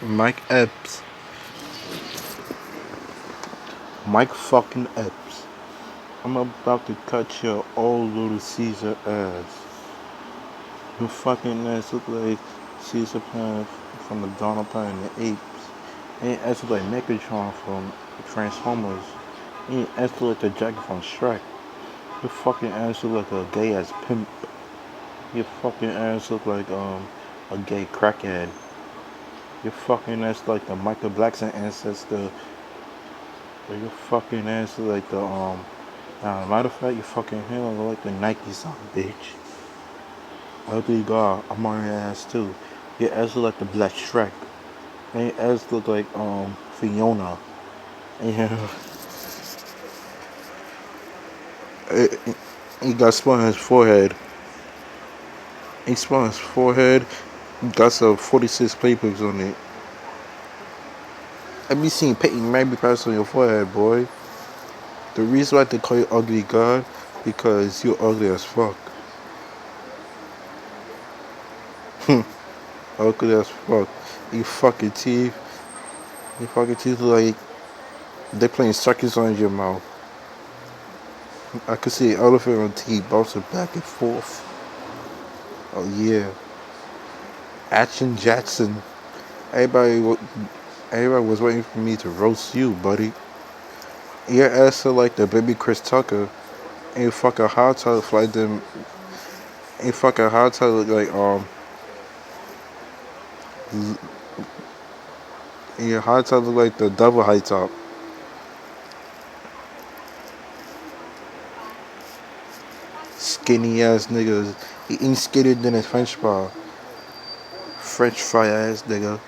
Mike Epps. Mike fucking Epps. I'm about to cut your old little Caesar ass. Your fucking ass look like Caesar Pan from the Donald Planet and the Apes. And your ass look like Megatron from Transformers. And your ass look like the Jacket from Shrek. Your fucking ass look like a gay ass pimp. Your fucking ass look like a gay crackhead. Your fucking ass like the Michael Blackson ancestor. Your fucking ass look like the matter of fact, your fucking hair look like the Nike song, bitch. Ugly God, I'm on your ass too. Your ass look like the Black Shrek. And your ass look like Fiona. And he got spot on his forehead. He spot on his forehead. Got some 46 papers on it. I be seeing Peyton Manning pass on your forehead, boy. The reason why they call you Ugly God because you're ugly as fuck. Ugly as fuck. You fucking teeth. Your fucking teeth look like they playing circus on your mouth. I could see an elephant on teeth bouncing back and forth. Oh yeah. Action Jackson. Everybody, everybody was waiting for me to roast you, buddy. Your ass look like the baby Chris Tucker. Ain't fucking hot tub like them. Ain't fucking hot tub look like your hot tub look like the double high top. Skinny ass niggas. He ain't skinnier than a French fry. French fry ass nigga.